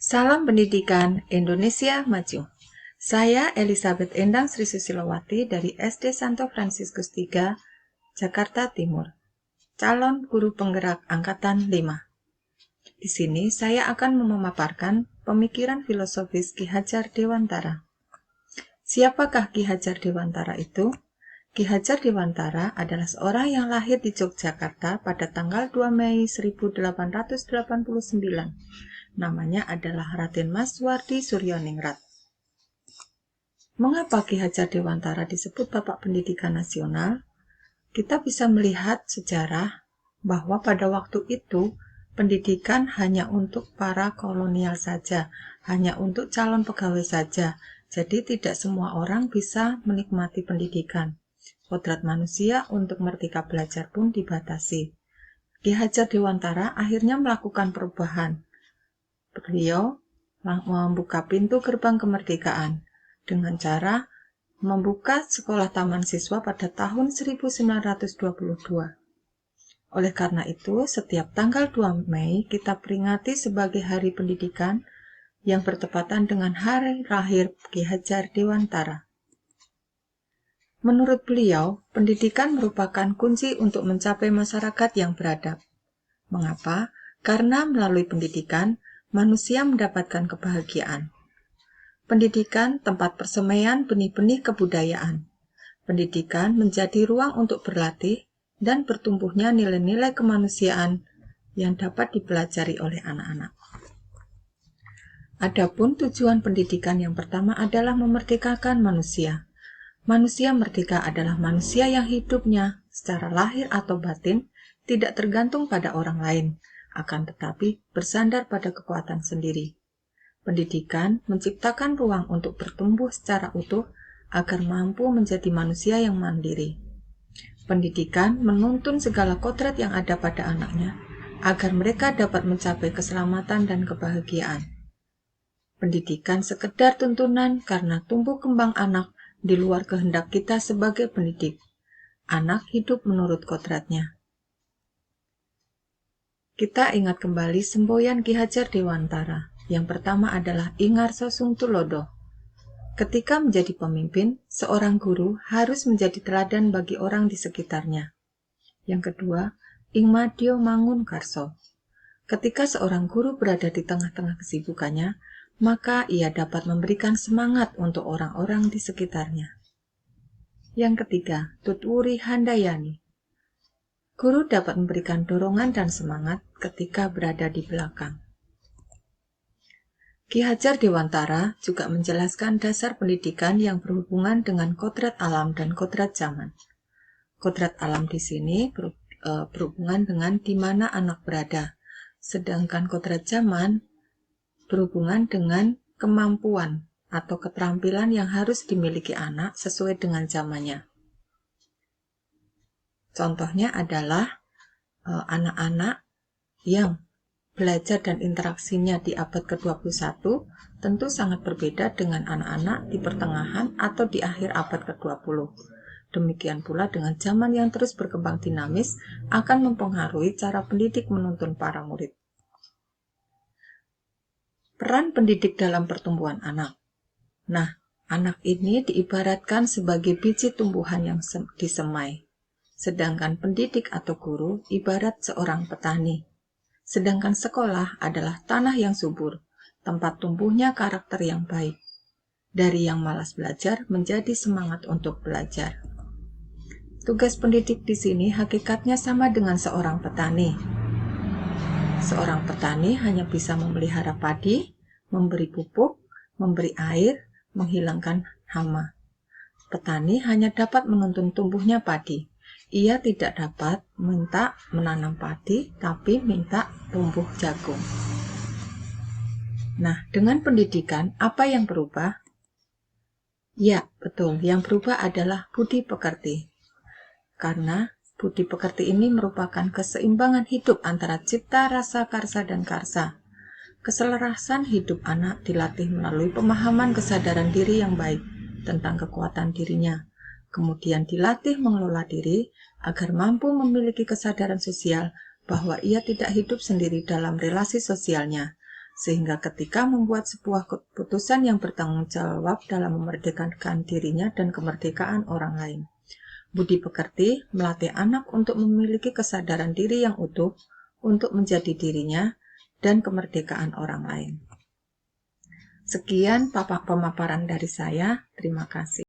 Salam Pendidikan Indonesia Maju. Saya Elizabeth Endang Sri Susilowati dari SD Santo Fransiskus III, Jakarta Timur. Calon guru penggerak angkatan 5. Di sini saya akan memaparkan pemikiran filosofis Ki Hajar Dewantara. Siapakah Ki Hajar Dewantara itu? Ki Hajar Dewantara adalah seorang yang lahir di Yogyakarta pada tanggal 2 Mei 1889. Namanya adalah Raden Mas Wardi Suryoningrat. Mengapa Ki Hajar Dewantara disebut Bapak Pendidikan Nasional? Kita bisa melihat sejarah bahwa pada waktu itu pendidikan hanya untuk para kolonial saja, hanya untuk calon pegawai saja. Jadi tidak semua orang bisa menikmati pendidikan. Kodrat manusia untuk merdeka belajar pun dibatasi. Ki Hajar Dewantara akhirnya melakukan perubahan. Beliau membuka pintu gerbang kemerdekaan dengan cara membuka sekolah taman siswa pada tahun 1922. Oleh karena itu, setiap tanggal 2 Mei kita peringati sebagai Hari Pendidikan yang bertepatan dengan hari lahir Ki Hajar Dewantara. Menurut beliau, pendidikan merupakan kunci untuk mencapai masyarakat yang beradab. Mengapa? Karena melalui pendidikan, manusia mendapatkan kebahagiaan. Pendidikan tempat persemaian benih-benih kebudayaan. Pendidikan menjadi ruang untuk berlatih dan bertumbuhnya nilai-nilai kemanusiaan yang dapat dipelajari oleh anak-anak. Adapun tujuan pendidikan yang pertama adalah memerdekakan manusia. Manusia merdeka adalah manusia yang hidupnya secara lahir atau batin tidak tergantung pada orang lain, akan tetapi bersandar pada kekuatan sendiri. Pendidikan menciptakan ruang untuk bertumbuh secara utuh agar mampu menjadi manusia yang mandiri. Pendidikan menuntun segala kodrat yang ada pada anaknya agar mereka dapat mencapai keselamatan dan kebahagiaan. Pendidikan sekedar tuntunan karena tumbuh kembang anak di luar kehendak kita sebagai pendidik. Anak hidup menurut kodratnya. Kita ingat kembali semboyan Ki Hajar Dewantara. Yang pertama adalah Ingarso Sung Tulodo. Ketika menjadi pemimpin, seorang guru harus menjadi teladan bagi orang di sekitarnya. Yang kedua, Ingmadyo Mangun Karso. Ketika seorang guru berada di tengah-tengah kesibukannya, maka ia dapat memberikan semangat untuk orang-orang di sekitarnya. Yang ketiga, Tutwuri Handayani. Guru dapat memberikan dorongan dan semangat ketika berada di belakang. Ki Hajar Dewantara juga menjelaskan dasar pendidikan yang berhubungan dengan kodrat alam dan kodrat zaman. Kodrat alam di sini berhubungan dengan di mana anak berada, sedangkan kodrat zaman berhubungan dengan kemampuan atau keterampilan yang harus dimiliki anak sesuai dengan zamannya. Contohnya adalah anak-anak yang belajar dan interaksinya di abad ke-21 tentu sangat berbeda dengan anak-anak di pertengahan atau di akhir abad ke-20. Demikian pula dengan zaman yang terus berkembang dinamis akan mempengaruhi cara pendidik menuntun para murid. Peran pendidik dalam pertumbuhan anak. Nah, anak ini diibaratkan sebagai biji tumbuhan yang disemai. Sedangkan pendidik atau guru ibarat seorang petani. Sedangkan sekolah adalah tanah yang subur, tempat tumbuhnya karakter yang baik. Dari yang malas belajar menjadi semangat untuk belajar. Tugas pendidik di sini hakikatnya sama dengan seorang petani. Seorang petani hanya bisa memelihara padi, memberi pupuk, memberi air, menghilangkan hama. Petani hanya dapat menuntun tumbuhnya padi. Ia tidak dapat minta menanam padi, tapi minta tumbuh jagung. Nah, dengan pendidikan, apa yang berubah? Ya, betul. Yang berubah adalah budi pekerti. Karena budi pekerti ini merupakan keseimbangan hidup antara cipta, rasa, karsa, dan karsa. Keselarasan hidup anak dilatih melalui pemahaman kesadaran diri yang baik tentang kekuatan dirinya. Kemudian dilatih mengelola diri agar mampu memiliki kesadaran sosial bahwa ia tidak hidup sendiri dalam relasi sosialnya. sehingga ketika membuat sebuah keputusan yang bertanggung jawab dalam memerdekakan dirinya dan kemerdekaan orang lain. Budi pekerti melatih anak untuk memiliki kesadaran diri yang utuh untuk menjadi dirinya dan kemerdekaan orang lain. Sekian pemaparan dari saya. Terima kasih.